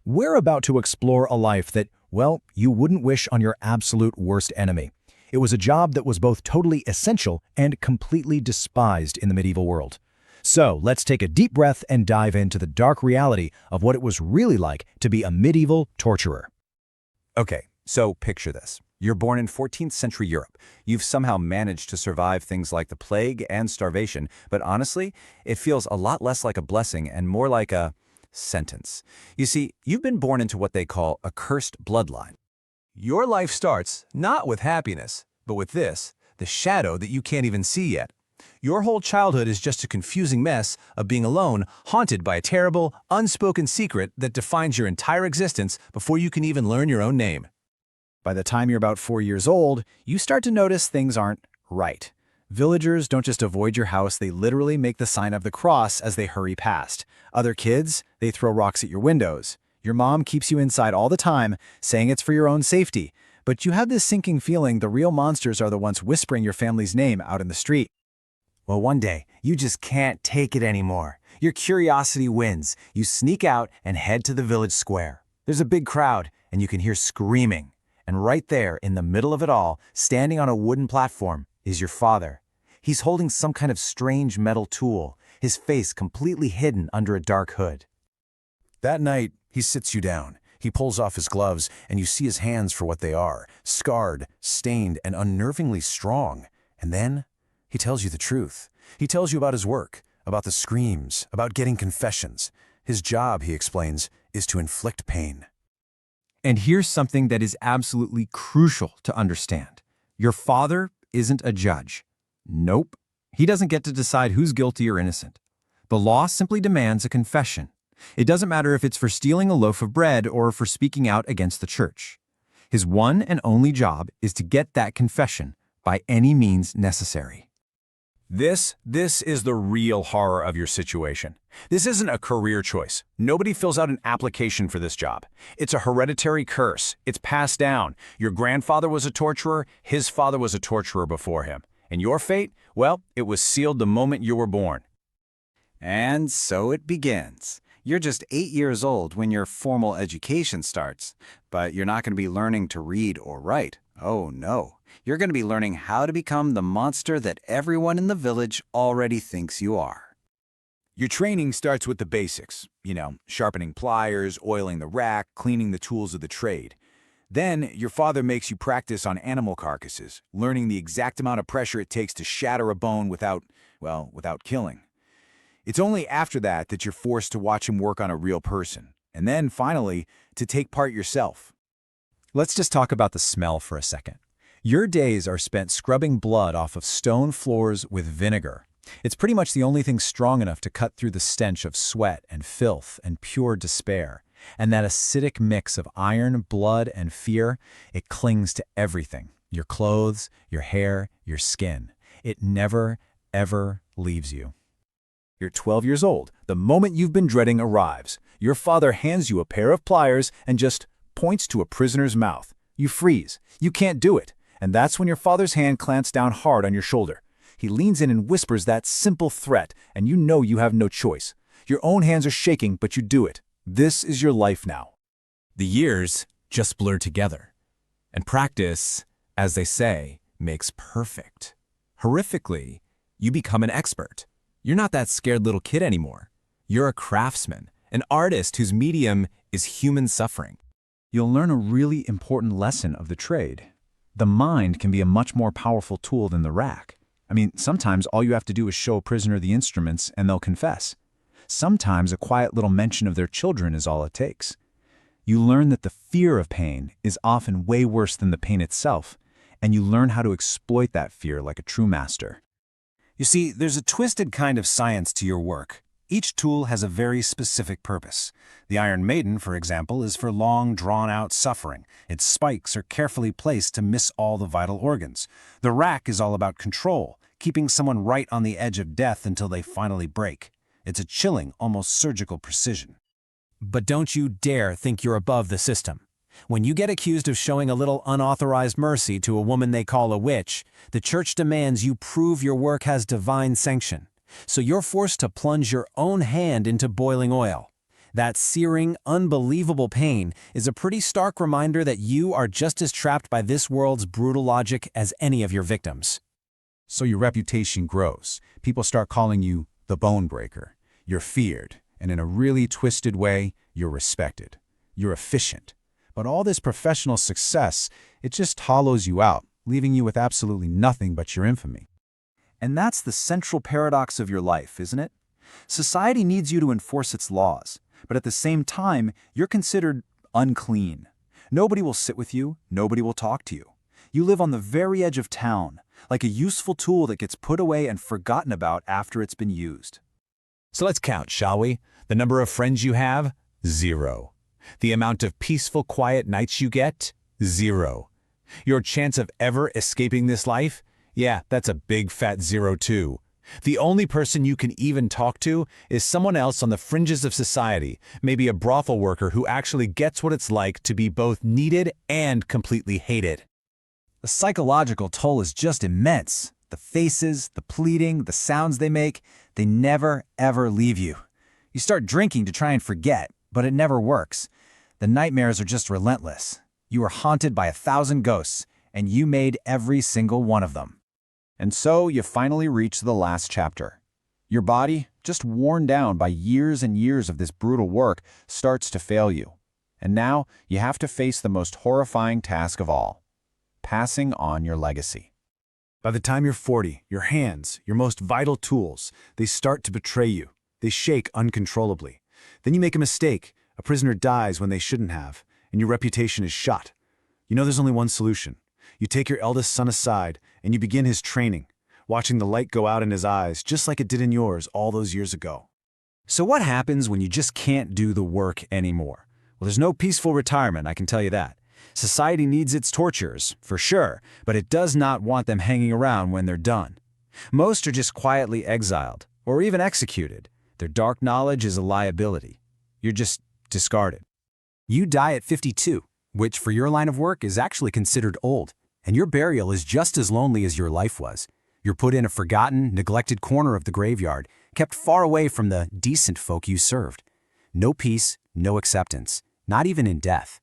We're about to explore a life that, well, you wouldn't wish on your absolute worst enemy. It was a job that was both totally essential and completely despised in the medieval world. So let's take a deep breath and dive into the dark reality of what it was really like to be a medieval torturer. Okay, so picture this. You're born in 14th century Europe. You've somehow managed to survive things like the plague and starvation, but honestly, it feels a lot less like a blessing and more like a sentence. You see, you've been born into what they call a cursed bloodline. Your life starts not with happiness, but with this, the shadow that you can't even see yet. Your whole childhood is just a confusing mess of being alone, haunted by a terrible, unspoken secret that defines your entire existence before you can even learn your own name. By the time you're about 4 years old, you start to notice things aren't right. Villagers don't just avoid your house, they literally make the sign of the cross as they hurry past. Other kids, they throw rocks at your windows. Your mom keeps you inside all the time, saying it's for your own safety. But you have this sinking feeling the real monsters are the ones whispering your family's name out in the street. Well, one day, you just can't take it anymore. Your curiosity wins. You sneak out and head to the village square. There's a big crowd, and you can hear screaming. And right there, in the middle of it all, standing on a wooden platform, is your father. He's holding some kind of strange metal tool, his face completely hidden under a dark hood. That night, he sits you down. He pulls off his gloves, and you see his hands for what they are, scarred, stained, and unnervingly strong. And then, he tells you the truth. He tells you about his work, about the screams, about getting confessions. His job, he explains, is to inflict pain. And here's something that is absolutely crucial to understand. Your father isn't a judge. Nope. He doesn't get to decide who's guilty or innocent. The law simply demands a confession. It doesn't matter if it's for stealing a loaf of bread or for speaking out against the church. His one and only job is to get that confession by any means necessary. This is the real horror of your situation. This isn't a career choice. Nobody fills out an application for this job. It's a hereditary curse. It's passed down. Your grandfather was a torturer, his father was a torturer before him. And your fate? Well, it was sealed the moment you were born. And so it begins. You're just 8 years old when your formal education starts, but you're not going to be learning to read or write. Oh no. You're going to be learning how to become the monster that everyone in the village already thinks you are. Your training starts with the basics, sharpening pliers, oiling the rack, cleaning the tools of the trade. Then, your father makes you practice on animal carcasses, learning the exact amount of pressure it takes to shatter a bone without killing. It's only after that that you're forced to watch him work on a real person, and then, finally, to take part yourself. Let's just talk about the smell for a second. Your days are spent scrubbing blood off of stone floors with vinegar. It's pretty much the only thing strong enough to cut through the stench of sweat and filth and pure despair. And that acidic mix of iron, blood, and fear, it clings to everything. Your clothes, your hair, your skin. It never, ever leaves you. You're 12 years old. The moment you've been dreading arrives. Your father hands you a pair of pliers and just points to a prisoner's mouth. You freeze. You can't do it. And that's when your father's hand clamps down hard on your shoulder. He leans in and whispers that simple threat, and you know you have no choice. Your own hands are shaking, but you do it. This is your life now. The years just blur together. And practice, as they say, makes perfect. Horrifically, you become an expert. You're not that scared little kid anymore. You're a craftsman, an artist whose medium is human suffering. You'll learn a really important lesson of the trade. The mind can be a much more powerful tool than the rack. Sometimes all you have to do is show a prisoner the instruments and they'll confess. Sometimes a quiet little mention of their children is all it takes. You learn that the fear of pain is often way worse than the pain itself, and you learn how to exploit that fear like a true master. You see, there's a twisted kind of science to your work. Each tool has a very specific purpose. The Iron Maiden, for example, is for long, drawn-out suffering. Its spikes are carefully placed to miss all the vital organs. The rack is all about control, keeping someone right on the edge of death until they finally break. It's a chilling, almost surgical precision. But don't you dare think you're above the system. When you get accused of showing a little unauthorized mercy to a woman they call a witch, the church demands you prove your work has divine sanction. So you're forced to plunge your own hand into boiling oil. That searing, unbelievable pain is a pretty stark reminder that you are just as trapped by this world's brutal logic as any of your victims. So your reputation grows. People start calling you the bone breaker. You're feared, and in a really twisted way, you're respected. You're efficient. But all this professional success, it just hollows you out, leaving you with absolutely nothing but your infamy. And that's the central paradox of your life, isn't it? Society needs you to enforce its laws, but at the same time, you're considered unclean. Nobody will sit with you, nobody will talk to you. You live on the very edge of town, like a useful tool that gets put away and forgotten about after it's been used. So let's count, shall we? The number of friends you have? 0. The amount of peaceful, quiet nights you get? 0. Your chance of ever escaping this life? Yeah, that's a big fat 0 too. The only person you can even talk to is someone else on the fringes of society, maybe a brothel worker who actually gets what it's like to be both needed and completely hated. The psychological toll is just immense. The faces, the pleading, the sounds they make, they never, ever leave you. You start drinking to try and forget, but it never works. The nightmares are just relentless. You are haunted by 1,000 ghosts, and you made every single one of them. And so you finally reach the last chapter. Your body, just worn down by years and years of this brutal work, starts to fail you. And now you have to face the most horrifying task of all: passing on your legacy. By the time you're 40, your hands, your most vital tools, they start to betray you. They shake uncontrollably. Then you make a mistake. A prisoner dies when they shouldn't have, and your reputation is shot. You know there's only one solution. You take your eldest son aside, and you begin his training, watching the light go out in his eyes just like it did in yours all those years ago. So what happens when you just can't do the work anymore? Well, there's no peaceful retirement, I can tell you that. Society needs its torturers, for sure, but it does not want them hanging around when they're done. Most are just quietly exiled, or even executed. Their dark knowledge is a liability. You're just discarded. You die at 52, which for your line of work is actually considered old, and your burial is just as lonely as your life was. You're put in a forgotten, neglected corner of the graveyard, kept far away from the decent folk you served. No peace, no acceptance, not even in death.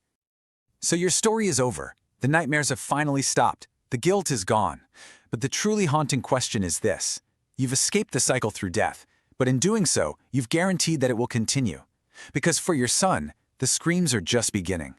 So your story is over. The nightmares have finally stopped. The guilt is gone. But the truly haunting question is this. You've escaped the cycle through death, but in doing so, you've guaranteed that it will continue. Because for your son, the screams are just beginning.